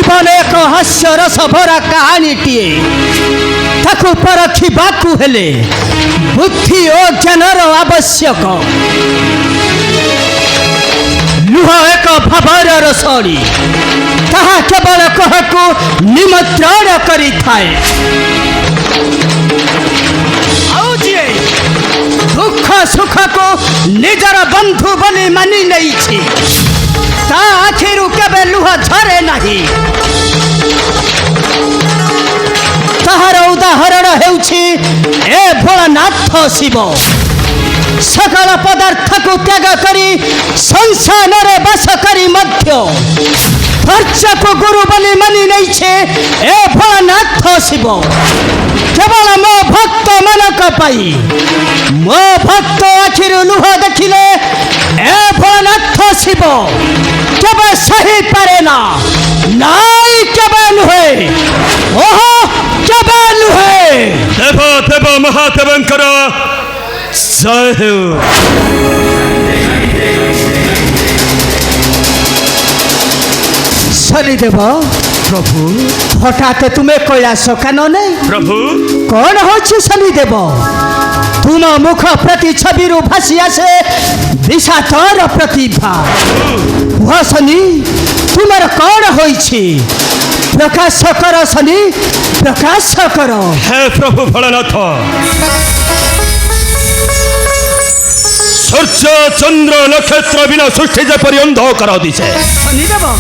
जीवन एक हास्यरस भरा कहानीटीए ताकू परखिबाकू हेले बुद्धि और ज्ञानर आवश्यक। लुह एक भावर रसड़ी ताहा केवल कहकू निमंत्रण करी थाए। दुख सुख को निजर बंधु बनी मानी नहीं छी ता आखिर केबे लुह झरे नहीं। ताहार उदाहरण हेउछि ए भोलानाथ शिव सकल पदार्थ को त्याग करी संसार रे बस करी मध्य धैर्य को गुरु बनी मानी नहीं छे ए भोलानाथ शिव। केवल मो भक्त मनक पाई मो भक्त आखिर लुह देखिले ए भोलानाथ शिव केबे सही पारे ना नाई केबे लुहे ओहो केबे लुहे। देव देव महादेवंकर जय हो। शनिदेव प्रभु हठात तुम्हें कैलाश कान नहीं प्रभु कौन हो शनिदेव तुम मुख प्रति छवि भासी आसे विषातर प्रतिभा वह शनि तुमर कौन हो प्रकाश कर शनि प्रकाश कर। हे प्रभु भोलानाथ सूर्य चंद्र नक्षत्र बिना सृष्टि जेपरी अंधकार दिशे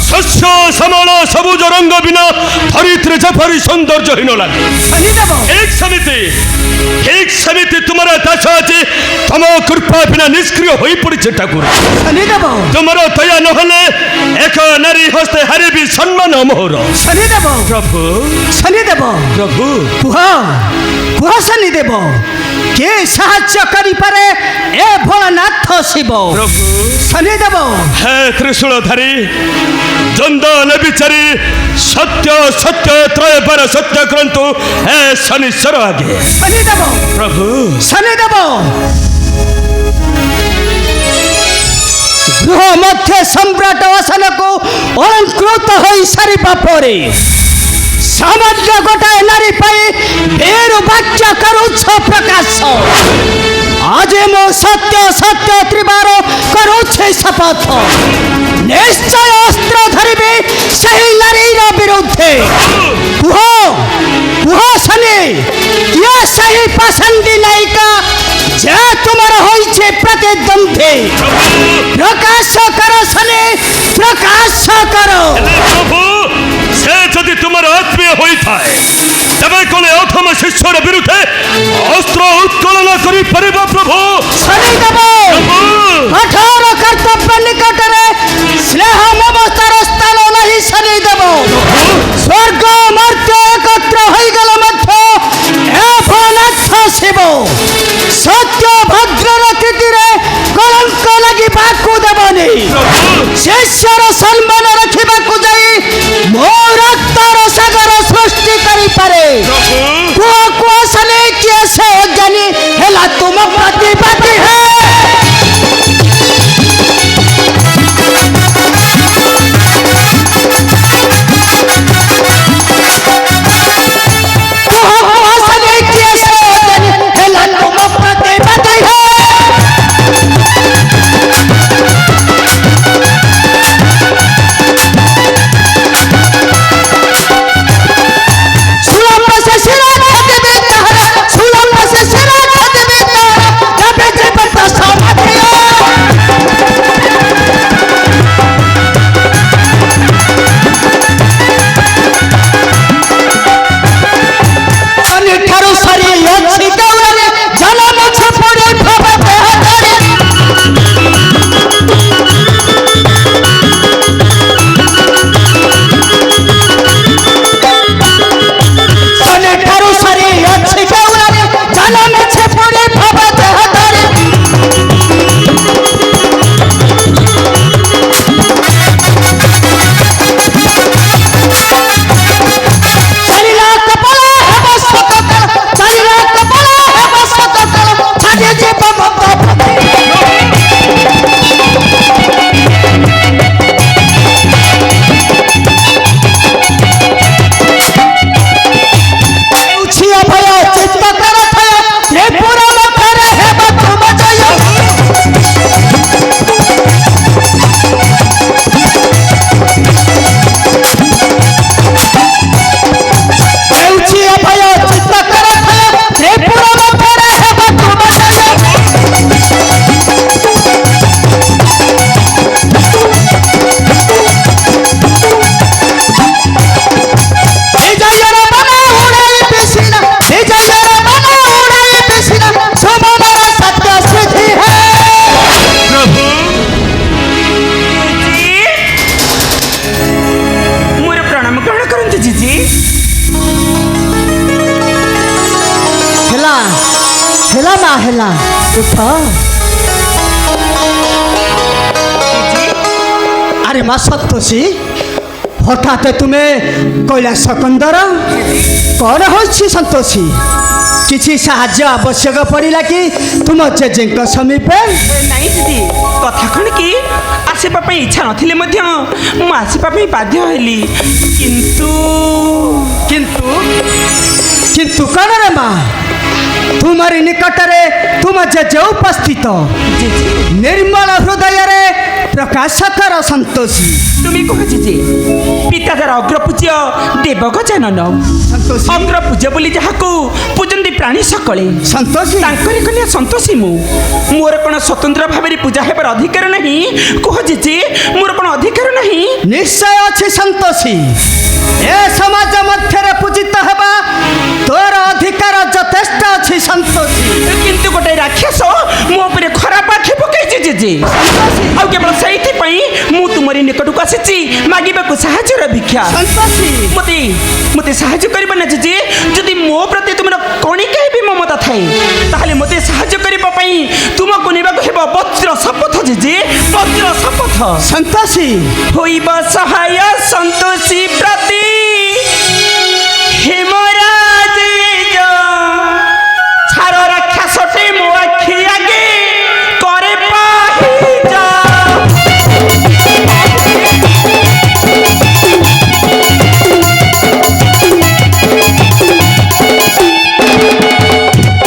शस्य श्यामल सबुज रंग बिना धरित्री जेपरी सौंदर्यहीन लगे एक समिति तुम्हारा दशा अछि तम कृपा बिना निष्क्रिय होई पड़े ठाकुर। तुम्हारा दया नहले एक नारी हस्ते हारे भी सम्मान मोहर। प्रभु शनिदेव प्रभु कुह शनिदेव के साहाय्य करि पारे ए भोलानाथ शिव। प्रभु शनिदेव हे त्रिशूलधारी जंदन विचारी सत्य सत्य त्रय पर सत्य क्रंतु हे शनिश्चर आगे। शनिदेव प्रभु शनिदेव गृह मध्य सम्राट आसन को अलंकृत हो सारिबा परे सामान्य गोटाए नारी पाई बेरु वाक्य करुछ प्रकाश आज मो सत्य सत्य त्रिबार करुछे शपथ निश्चय अस्त्र धरिबे सही नारीर विरुद्धे। कुह शनि ये सही पसंदी नायिका जे तुमर होइछे प्रतिद्वंद्वी प्रकाश करो शनि प्रकाश करो। प्रभु से यदि तुम आत्मीय होई थाए तबे कोले अथम शिष्यर विरुद्धे अस्त्र उत्तोलन करि परिबो प्रभु। शनिदेव कठोर कर्तव्य निकट रे स्नेह ममतार स्थान नहीं शनिदेव स्वर्ग मर्त्य एकत्र होई गल मध्य ए भोलानाथ शिव सत्य भद्रर कृति रे कलंक लगी बाकू देबनी शिष्यर सम्मान रखिबाकू जाई मो रक्तर सागर सृष्टि करि पारे। कुआ शनि किए से ज्ञानी हेला तुम प्रतिपति है। ହେଲା ଉଠ। আরে মা সন্তোষী, হঠাৎ তুমি কৈলাস কন্দর কଣ হচ্ছে সন্তোষী? কিছু সাহায্য আবশ্যক পড়িলা কি তুম জেজেঙ্ক সমীপে? ନାଇଁ ଦିଦି, କଥା କ'ଣ କି ଆସିବା ପାଇଁ ଇଚ୍ଛା ନଥିଲେ ମଧ୍ୟ ମୁଁ ଆସିବା ପାଇଁ ବାଧ୍ୟ ହେଲି। କିନ୍ତୁ কিন্তু কিন্তু কଣ রে মা? তোমারি নিকটরে তুম জেজে উপস্থিত, ଜେଜେ, ନିର୍ମଳ ହୃଦୟରେ ପ୍ରକାଶକର ସନ୍ତୋଷୀ। তুমি କୁହ ଜେଜେ, ପିତାଦାର ଅଗ୍ରପୂଜ୍ୟ ଦେବଗଜାନନ, ସନ୍ତୋଷୀ ଅଗ୍ରପୂଜ୍ୟ ବୋଲି ଯାହାକୁ ପୂଜନ୍ତି ପ୍ରାଣୀ ସକଳେ, ସନ୍ତୋଷୀ ତାଙ୍କରି କନ୍ୟା ସନ୍ତୋଷୀ ମୁଁ। ମୋର କ'ଣ ସ୍ୱତନ୍ତ୍ର ଭାବରେ ପୂଜା ହେବାର ଅଧିକାର ନାହିଁ? କୁହ ଜେଜେ, ମୋର କ'ଣ ଅଧିକାର ନାହିଁ? ନିଶ୍ଚୟ ଅଛି ସନ୍ତୋଷୀ। ଏ ସମାଜ ମଧ୍ୟରେ ପୂଜିତ ହେବା ତୋର ଅଧିକାର ଯଥେଷ୍ଟ ଅଛି ସନ୍ତୋଷୀ। କିନ୍ତୁ ଗୋଟେ ରାକ୍ଷସ ମୋ ଉପରେ ଖରାପ ଆଖି ପକାଇଛି ଜେଜେ। ଆଉ କେବଳ ସେଇଥିପାଇଁ ମୁଁ ତୁମରି ନିକଟକୁ ଆସିଛି ମାଗିବାକୁ ସାହାଯ୍ୟର ଭିକ୍ଷା। ସନ୍ତୋଷୀ ମୋତେ ମୋତେ ସାହାଯ୍ୟ କରିବ ନା ଜେଜେ? ଯଦି ମୋ ପ୍ରତି ତୁମର କଣିକାଏ ବି ମମତା ଥାଏ ତାହେଲେ ମୋତେ ସାହାଯ୍ୟ କରିବା ପାଇଁ ତୁମକୁ ନେବାକୁ ହେବ ବଜ୍ର ଶପଥ ଜେଜେ, ବଜ୍ର ଶପଥ। ସନ୍ତୋଷୀ ହୋଇବ ସହାୟ ସନ୍ତୋଷୀ ପ୍ରତି ହେମରାଜ ଛାର ରାକ୍ଷସଟେ ମୋ ଆଖି ଆଗେ করে পাহিজা।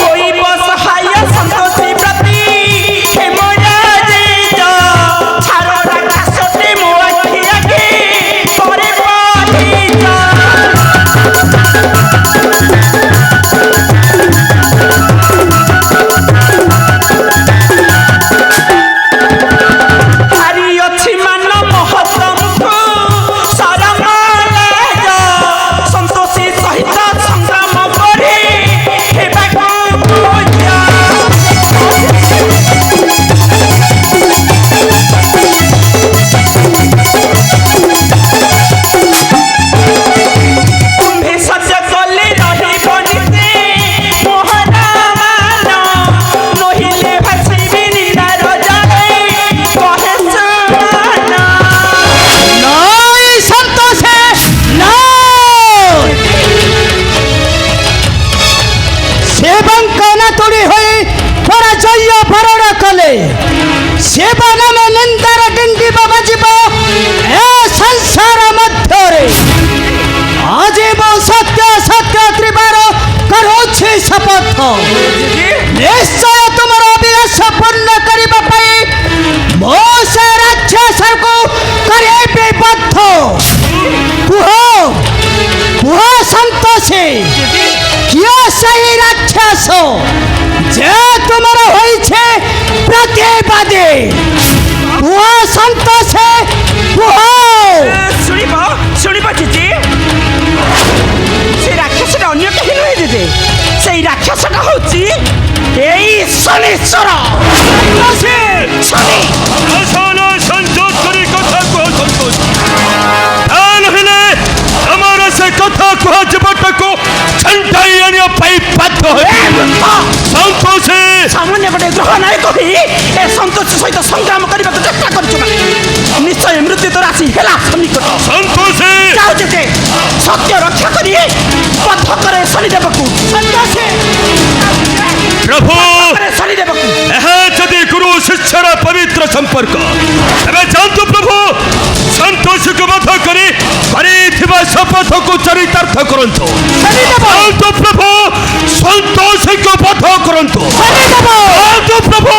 হইব সহায় সন্তোষী প্রতি হেমরাজে ছাড় রাক্ষসতে মো আখি আগে করে পাহিজা। হারি অছি মান মহতমুখ সারা মালাজ সন্তোষী সহিত সংগ্রাম করে হেবাকু পূজা। কুম্ভে সজ্জ কলে রহিব নিতে মোহনা মান নহিলে ভাসিবি নিদার জলে কহে সুমান। নয় সন্তোষে নয়। সেবঙ্কনা তোড়ি হয়ে পরাজয় বরণ কলে সেবা নামে নিন্দার ডিন্ডিব বাজিব এ সংসার মধ্যরে। আজীব সত্য সত্য ত্রিবার করুছি শপথ। নিশ্চয় তোমার অভিলাষ পূর্ণ করিবা পাই মো সে রাক্ষসକୁ করিবে বদ্ধ। কুহ কুহ সন্তোষী, কিয় সেই রাক্ষস যে তোমার হয়েছে প্রতিবাদী? কুহ সন্তোষী কুহ। শুনিব শুনিব জেজে, সেই রাক্ষসটা অন্য কেহি নহে জেজে, সেই রাক্ষসটা হচ্ছে এই শনিশ্বর। শনি আসন সংযোগ করে কথা কুহ সন্তোষী। তা নহিলে আমার সে কথা কুহাଯିবଟାକୁ ଛଣ୍ଟାଇ ଆଣିବା ପାଇଁ ବାଧ୍ୟ ହେବି। ସନ୍ତୋଷୀ সামান্য গোটে গ্রহ নাই কহি এ সন্তোষ সহিত সংগ্রাম করিବାକୁ চেষ্টা করছো মানে নিশ্চয় মৃত্যু তোর আসি হেলা সন্নিকট। সন্তোষী যাও যেতে সত্য রক্ষা করি বদ্ধ করে শনিদেবকু। সন্তোষী প্রভু করে শনিদেবকু। ଏହା ଯଦି ଗୁରୁ ଶିଷ୍ୟର ପବିତ୍ର ସମ୍ପର୍କ, ତେବେ ଯାଆନ୍ତୁ ପ୍ରଭୁ ସନ୍ତୋଷୀକୁ ବଧ କରି କରିଥିବା ଶପଥକୁ ଚରିତାର୍ଥ କରନ୍ତୁ। ଯାଆନ୍ତୁ ପ୍ରଭୁ ସନ୍ତୋଷୀକୁ ବଧ କରନ୍ତୁ। ଯାଆନ୍ତୁ ପ୍ରଭୁ,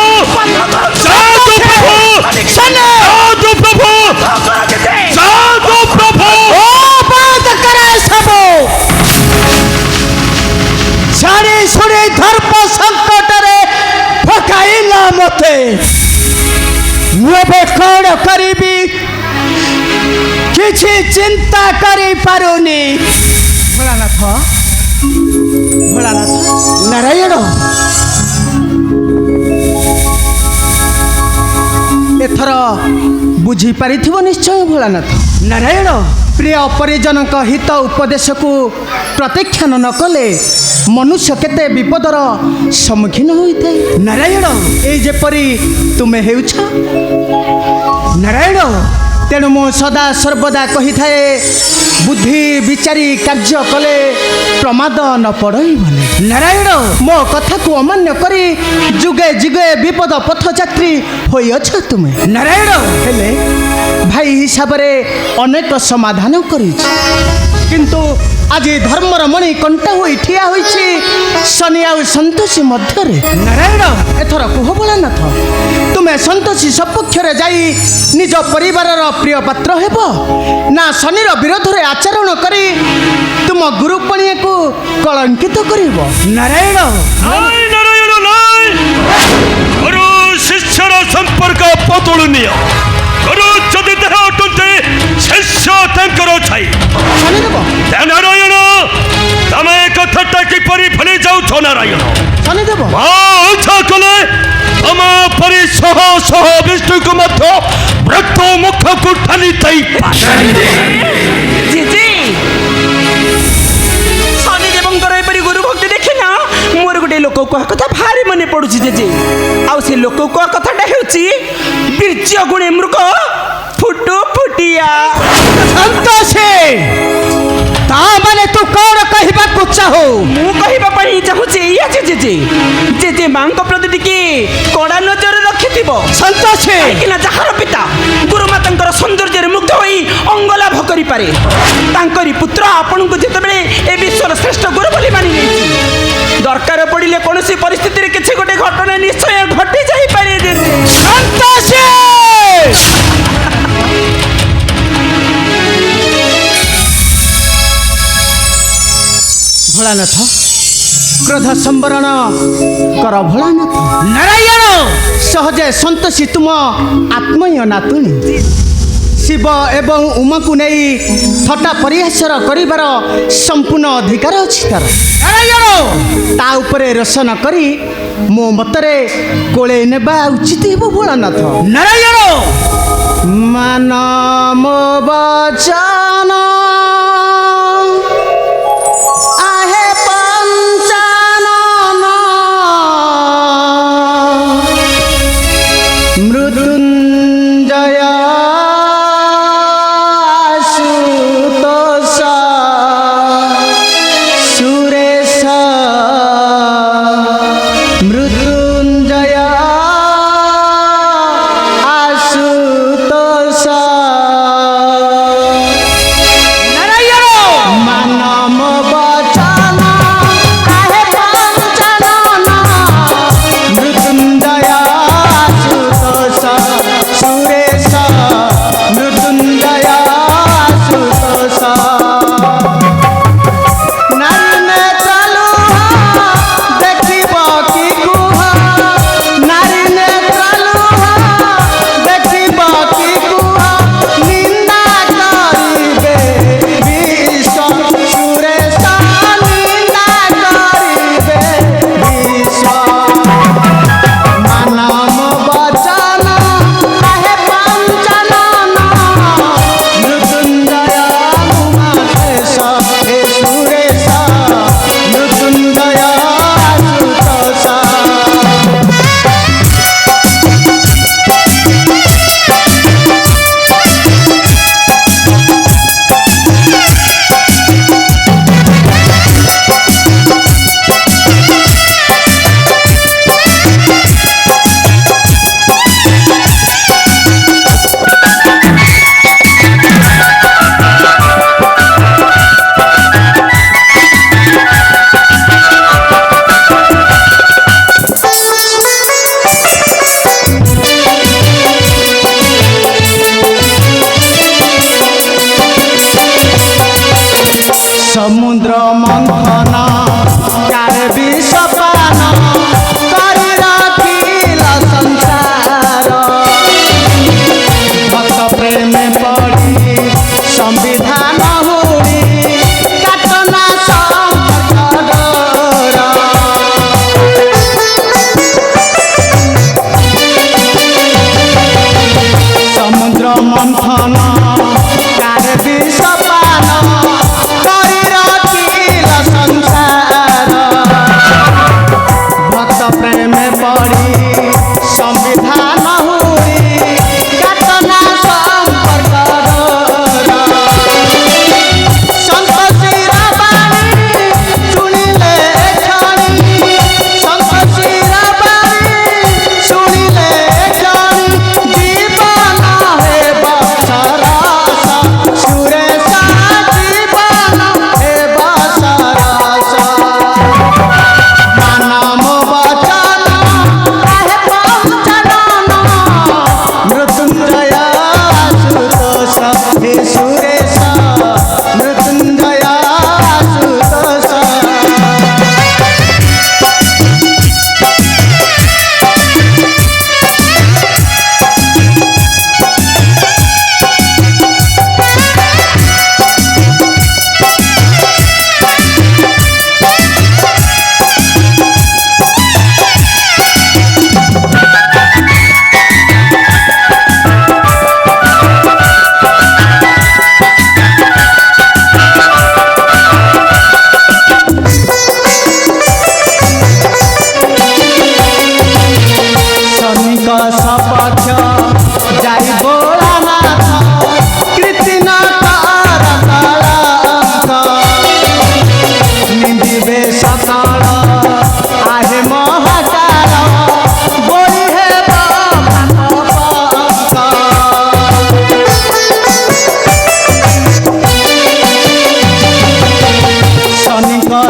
ଯାଆନ୍ତୁ ପ୍ରଭୁ, ଯାଆନ୍ତୁ ପ୍ରଭୁ, ଯାଆନ୍ତୁ ପ୍ରଭୁ। ও বন্ধ করে সব সারি শুনে ধর্ম সংকটরে পকাইলা মতে। ମୁଁ ଏବେ କ'ଣ କରିବି କିଛି ଚିନ୍ତା କରିପାରୁନି। ଭୋଳାନାଥ ଭୋଳାନାଥ ନାରାୟଣ, ଏଥର ବୁଝିପାରିଥିବ ନିଶ୍ଚୟ ଭୋଳାନାଥ। ନାରାୟଣ, ପ୍ରିୟ ପରିଜନଙ୍କ ହିତ ଉପଦେଶକୁ ପ୍ରତ୍ୟାଖ୍ୟାନ ନ କଲେ ମନୁଷ୍ୟ କେତେ ବିପଦର ସମ୍ମୁଖୀନ ହୋଇଥାଏ। ନାରାୟଣ ଏଇ ଯେପରି ତୁମେ ହେଉଛ ନାରାୟଣ, ତେଣୁ ମୁଁ ସଦା ସର୍ବଦା କହିଥାଏ ବୁଦ୍ଧି ବିଚାରି କାର୍ଯ୍ୟ କଲେ ପ୍ରମାଦ ନ ପଡ଼ଇବନି। ନାରାୟଣ ମୋ କଥାକୁ ଅମାନ୍ୟ କରି ଯୁଗେ ଯୁଗେ ବିପଦ ପଥଯାତ୍ରୀ ହୋଇଅଛ ତୁମେ। ନାରାୟଣ ହେଲେ ଭାଇ ହିସାବରେ ଅନେକ ସମାଧାନ କରିଛି, କିନ୍ତୁ ଆଜି ଧର୍ମର ମଣି କଣ୍ଟା ହୋଇ ଠିଆ ହୋଇଛି ଶନି ଆଉ ସନ୍ତୋଷୀ ମଧ୍ୟରେ। ନାରାୟଣ ଏଥର କୁହ ଭୋଳାନାଥ, ତୁମେ ସନ୍ତୋଷୀ ସପକ୍ଷରେ ଯାଇ ନିଜ ପରିବାରର ପ୍ରିୟ ପାତ୍ର ହେବ ନା ଶନିର ବିରୋଧରେ ଆଚରଣ କରି ତୁମ ଗୁରୁପଣିଆକୁ କଳଙ୍କିତ କରିବ? ନାରାୟଣ ନାଇଁ ନାରାୟଣ ନାଇଁ, ଗୁରୁ ଶିଷ୍ୟର ସମ୍ପର୍କ ପତଳୁନୀୟ। ଗୁରୁ ଯଦି ଦେହ ଅଟନ୍ତି ଶିଷ୍ୟ ତାଙ୍କର ଛାଇ। ଶନିଦେବ ନାରାୟଣ ତମେ କଥାଟା କିପରି ଭୁଲି ଯାଉଛ? ନାରାୟଣ ଶନିଦେବ ଇଚ୍ଛା କଲେ ତମ ପରି ଶହ ଶହ ବିଷ୍ଣୁକୁ ମଧ୍ୟ ମୃତ୍ୟୁ ମୁଖକୁ ଠାନି ଦେଇପାରେ। ଜେଜେ ଶନିଦେବଙ୍କର ଏପରି ଗୁରୁ ଭକ୍ତି ଦେଖିନ, ମୋର ଗୋଟେ ଲୋକ କୁହା କଥା ଭାରି ମନେ ପଡୁଛି ଜେଜେ। ଆଉ ସେ ଲୋକ କୁହା କଥାଟା ହେଉଛି ବୀର୍ଯ୍ୟ ଗୁଣେ ମୃଗ ଫୁଟୁ ଫୁଟିଆ। ସନ୍ତୋଷୀ ତା ମାନେ ତୁ କଣ କହିବାକୁ ଚାହୁ? ମୁଁ କହିବା ପାଇଁ ଚାହୁଁଛି ଏଇଆ ଯେ ଜେଜେ, ଜେଜେ ମାଙ୍କ ପ୍ରତି ଟିକେ କଡ଼ା ନଜର ରଖିଥିବ। ସନ୍ତୋଷୀ କାହିଁକିନା ଯାହାର ପିତା ଗୁରୁମାତାଙ୍କର ସୌନ୍ଦର୍ଯ୍ୟରେ ମୁଗ୍ଧ ହୋଇ ଅଙ୍ଗଲାଭ କରିପାରେ, ତାଙ୍କରି ପୁତ୍ର ଆପଣଙ୍କୁ ଯେତେବେଳେ ଏ ବିଶ୍ୱର ଶ୍ରେଷ୍ଠ ଗୁରୁ ବୋଲି ମାନି ନେଇଛି, ଦରକାର ପଡ଼ିଲେ କୌଣସି ପରିସ୍ଥିତିରେ କିଛି ଗୋଟେ ଘଟଣା ନିଶ୍ଚୟ ଘଟି ଯାଇପାରେ। ଜେଜେ ସନ୍ତୋଷୀ ଭୋଳାନାଥ କ୍ରୋଧ ସମ୍ବରଣ କର ଭୋଳାନାଥ। ନାରାୟଣ ସହଜେ ସନ୍ତୋଷୀ ତୁମ ଆତ୍ମୀୟ ନାତୁଣୀ, ଶିବ ଏବଂ ଉମାକୁ ନେଇ ଥଟ୍ଟା ପରିହାସର କରିବାର ସମ୍ପୂର୍ଣ୍ଣ ଅଧିକାର ଅଛି ତାର। ନାରାୟଣ ତା ଉପରେ ରୋଷ ନ କରି ମୋ ମତରେ କୋଳେଇ ନେବା ଉଚିତ ହେବ ଭୋଳାନାଥ। ନାରାୟଣ ମାନ ମୋ ବଚନ आहे पंचानन मृत्युंजय आशुतोष सुरेश मृत्युंजय आशुतोष नारायण मानव बचन आहे पंचानन मृत्युंजय आशुतोष सुरेश मृत्युंजय आशुतोष नारी नेत्रालु देखिब कि कुह नारी नेत्रालु देखिब कि कुह निंदा करिबे विश्व सुरेश निंदा करिबे विश्व मानव बचन आहे पंचानन मृत्युंजय उमाशेष हे सुरेश मृत्युंजय आशुतोष समुद्र मंथन कारे विषपान करि राखिल संसार भक्त प्रेम पड़ी संविधान हुड़ी काटना संकट डोर समुद्र मंथन कारे विषपान करि राखिल संसार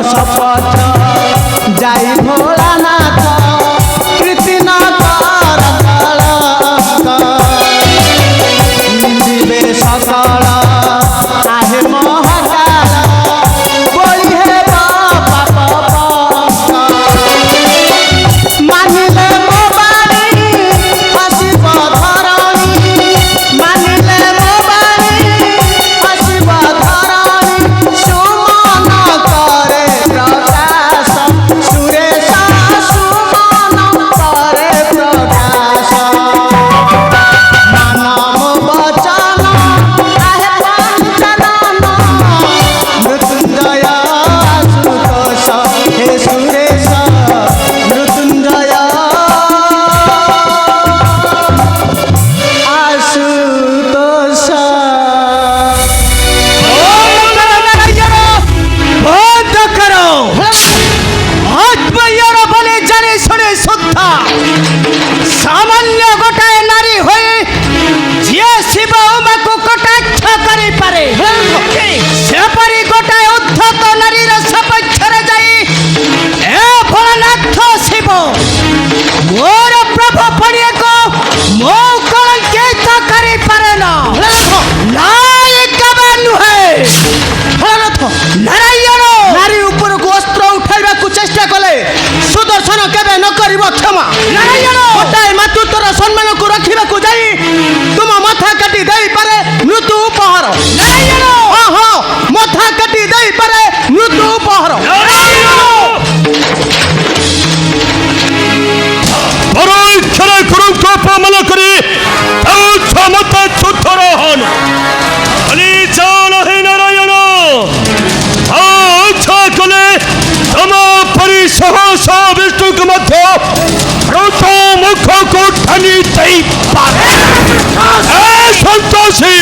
শপথ যাই ভোলানাথ কৃতি ন কর কলঙ্ক নিন্দিবে সকল আহে মহাকাল বলি হে পাপ পঙ্ক মানিলে মো বাণী আসিব ধরণী মানিলে মো বাণী আসিব ধরণী সুমন করে প্রকাশ সুরেশ সুমন করে প্রকাশ মানব বচন আহে পঞ্চনন মৃত্যুঞ্জয় আশুতোষ হে সুরেশ মৃত্যুঞ্জয় আশুতোষ বন্ধ করো আত্মীয়র বলে জানে শুনে শ্রদ্ধা সামান্য গোটায় নারী হয়ে যে শিব উমাকে কটাক্ষ করে পারে সেপরি গোটায় উদ্ধত নারীর সপক্ষরে যাই এ ভোলানাথ শিব মোর প্রভু পড়িয়াকো মো কলঙ্কিত করে পারে না লায়ক নুহে ভোলানাথ নারায়ণ নারী উপরକୁ অস্ত্র উঠাইବାକୁ চেষ্টা কলে সুদর্শন কেবে ন করিব ক্ষমা নারায়ণ গোটাଏ ମାତୃତ୍ୱର ସମ୍ମାନକୁ ରଖିବାକୁ ଯାଇ ତୁମ ମଥା କାଟି ଦେଇପାରେ ମୃତ୍ୟୁ ଉପହାର ନାରାୟଣ ହଁ ମଥା କାଟି ଦେଇପାରେ ମୃତ୍ୟୁ ଉପହାର পরীক্ষারে গুরুকে অপমান করে তাও ক্ষমতা ছুটর হন চাল হে নারায়ণ ইচ্ছা কলে তম পরি সহস বিষ্ণুকে মধ্য রত মুখକୁ ঠানি ଦେଇପାରେ সন্তোষী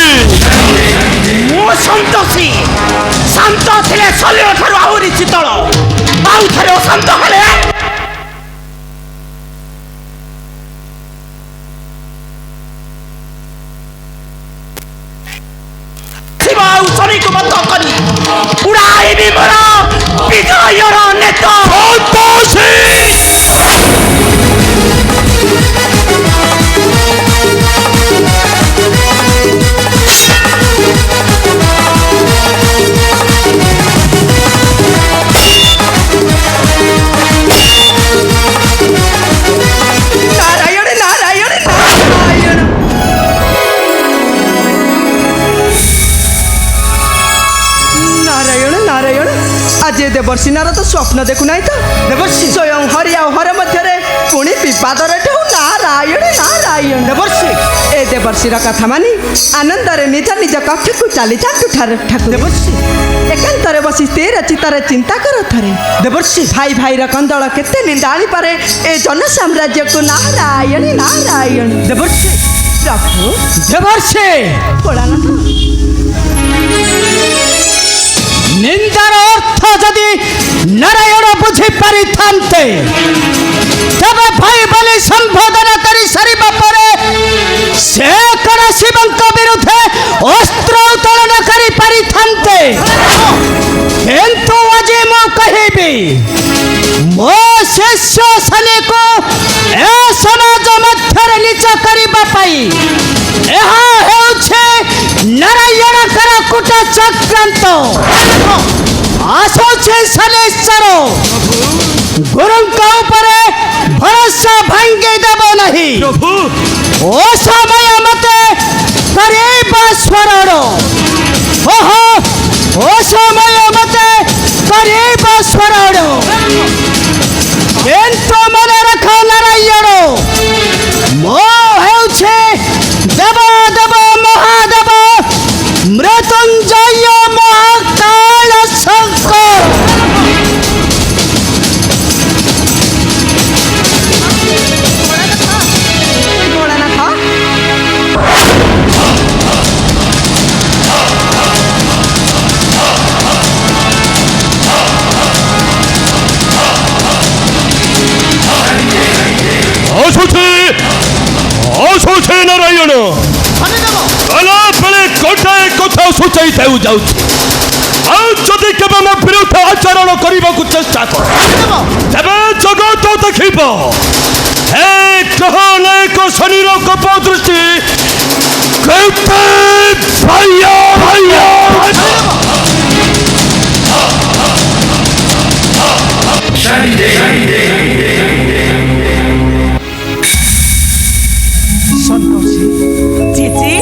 ମୁଁ ସନ୍ତୋଷୀ ଶାନ୍ତ ଥିଲେ ଶଲ୍ୟ ଠାରୁ ଆହୁରି ଶୀତଳ ଆଉ ଥରେ ଅଶାନ୍ତ ହେଲେ ଶିବ ଆଉ ଶନିକୁ ବଦ୍ଧ କରି ଉଡ଼ାଇବି ମୋର ବିଜୟର ନେତ সন্তোষী নারায়ণ নারায়ণ নারায়ণ নারায়ণ নারায়ণ আজ এ দেবর্ষিনার তো স্বপ্ন দেখু নাই তো দেবর্ষি স্বয়ং হরি আর হর মধ্যে পুଣି বিবাদরে ঠেউ নারায়ণ নারায়ণ দেবর্ষি এ দেবর্ষির কথা মানি আনন্দরে নিজ নিজ কক্ষକୁ চালি যান্তু ঠাকুর দেবর্ষি একান্তরে বসি স্থির চিত্ତରେ চিন্তা কর থরে দেবর্ষি ভাই ভাইর কন্দଳ কেতে নিন্দা আনিপারে এ জনসাম্রাজ্যକୁ নারায়ণ নারায়ণ দেবর্ষি প্রভু দেবর্ষি ভোলানাথ নিন্দার অর্থ যদি নারায়ণ বুঝি পারিথান্তে তবে ভাই বলে সম্বোধন করে সারিবা পরে সে কোন শিবଙ୍କ বিরুদ্ধে অস্ত্র উত্তোলন করে পারিথান্তে কিন্তু আজি মু কহিবি মো শিষ্য শনিକୁ এ সমাজ ମଧ୍ୟରେ নিচ କରିବା ପାଇଁ ଏହା ହେଉଛି ନାରାୟଣଙ୍କର କୂଟ ଚକ୍ରାନ୍ତ ଆସୁଛି ଶନିଶ୍ଚର ଗୁରୁଙ୍କ ଉପରେ ଭରସା ଭାଙ୍ଗି ଦେବ ନାହିଁ প্রভু ଓ ସମୟ ମତେ କରେଇବ ସ୍ମରଣ ଓହୋ ଓ ସମୟ ମତେ କରେଇବ ସ୍ମରଣ କିନ୍ତୁ ମନେ ରଖ ନାରାୟଣ ମୋ ହେଉଛି ଦେବ ଦେବ ମହାଦେବ ମୃତ୍ୟୁଞ୍ଜୟ ମହାକାଳ ଶଙ୍କର ଅସୁଛି ନାରାୟଣ ଗଲା ବେଳେ ଗୋଟାଏ କଥା ସୂଚାଇ ଦେଉ ଯାଉଛି ଆଉ ଯଦି କେବେ କେବେ ମୋ ବିରୁଦ୍ଧ ଆଚରଣ କରିବାକୁ ଚେଷ୍ଟା କର ତେବେ ଜଗତ ଦେଖିବ ଏ ଗ୍ରହ ନାୟକ ଶନିର କୋପ ଦୃଷ୍ଟି କେତେ সন্তোষী জিজি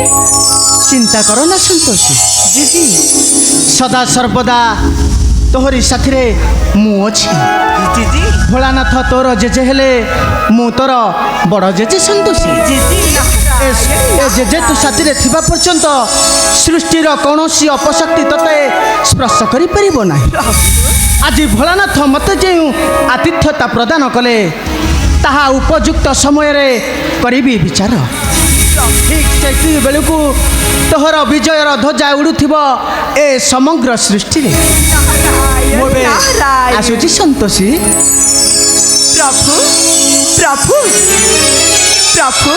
চিন্তা করো না সন্তোষী জিজি সদা সর্বদা তোহরি সাথে মু অছি জিজি ভোলানাথ তোর জেজে হেলে মু তোর বড় জেজে সন্তোষী জিজি এ জেজে তু সাথে থিবা পর্যন্ত সৃষ্টির কৌশি অপশক্তি তোতে স্পর্শ করে পারিব না আজি ভোলানাথ মতে যে আতিথ্যতা প্রদান কলে তাহা উপযুক্ত সমୟରେ করিবি বিচার ঠিক সেই বেলকু তোহর বিজয়র ধ্বজা উড়ুথিব এ সমগ্র সৃষ্টিরে আসুছি সন্তোষী প্রভু প্রভু প্রভু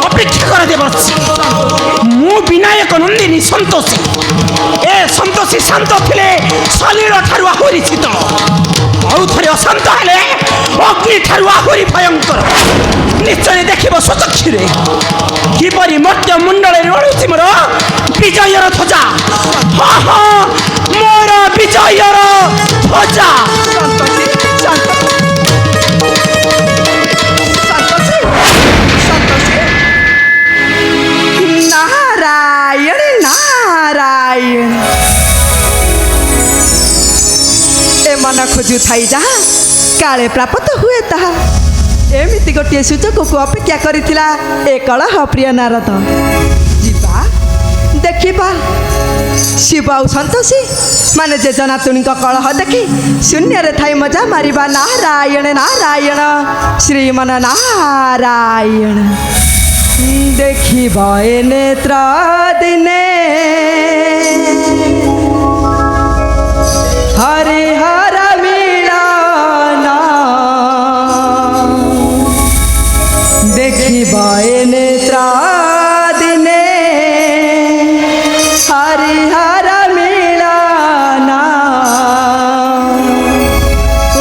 অপেক্ষা করে দেবচ্ছি মু বিনায়ক নন্দিনী সন্তোষী এ সন্তোষী শান্ত ଥିଲେ ସଲିଳ ଠାରୁ ଆହୁରି ଶୀତଳ ଆଉ ଥରେ ଅଶାନ୍ତ ହେଲେ ଅଗ୍ନି ଠାରୁ ଆହୁରି ଭୟଙ୍କର ନିଶ୍ଚୟ ଦେଖିବ ସ୍ୱଚକ୍ଷୁରେ କିପରି ମର୍ତ୍ତ୍ୟ ମୁଣ୍ଡଳରେ ରଳୁଛି ମୋର ବିଜୟର ଧ୍ୱଜା ହଁ ହଁ ମୋର ବିଜୟର ଧ୍ୱଜା ନାରାୟଣ ନାରାୟଣ ଏ ମନ ଖୋଜୁଥାଇ ଯାହା କାଳେ ପ୍ରାପ୍ତ ହୁଏ ତାହା ଏମିତି ଗୋଟିଏ ସୁଯୋଗକୁ ଅପେକ୍ଷା କରିଥିଲା ଏ କଳହ ପ୍ରିୟ ନାରଦ ଯିବା ଦେଖିବା ଶିବ ଆଉ ସନ୍ତୋଷୀ ମାନେ ଜେଜ ନାତୁଣୀଙ୍କ କଳହ ଦେଖି ଶୂନ୍ୟରେ ଥାଇ ମଜା ମାରିବା ନାରାୟଣ ନାରାୟଣ ଶ୍ରୀମନ ନାରାୟଣ ଦେଖିବ ଏ ନେତ୍ର ଦିନେ হরিহর মিলন দেখিব এ নেত্র দিনে হরিহর মিলন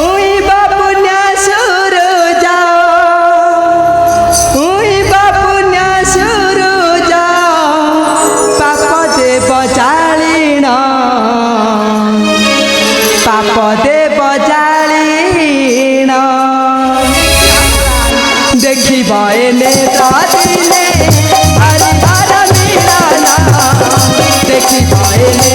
উইব পুণ্য সুরুজ উইব পুণ্য সুরুজ পাপ দেব জালিণ পাপ দেব জালিণ দেখিব এনে দিনে হরিহর মিলন দেখিব এনে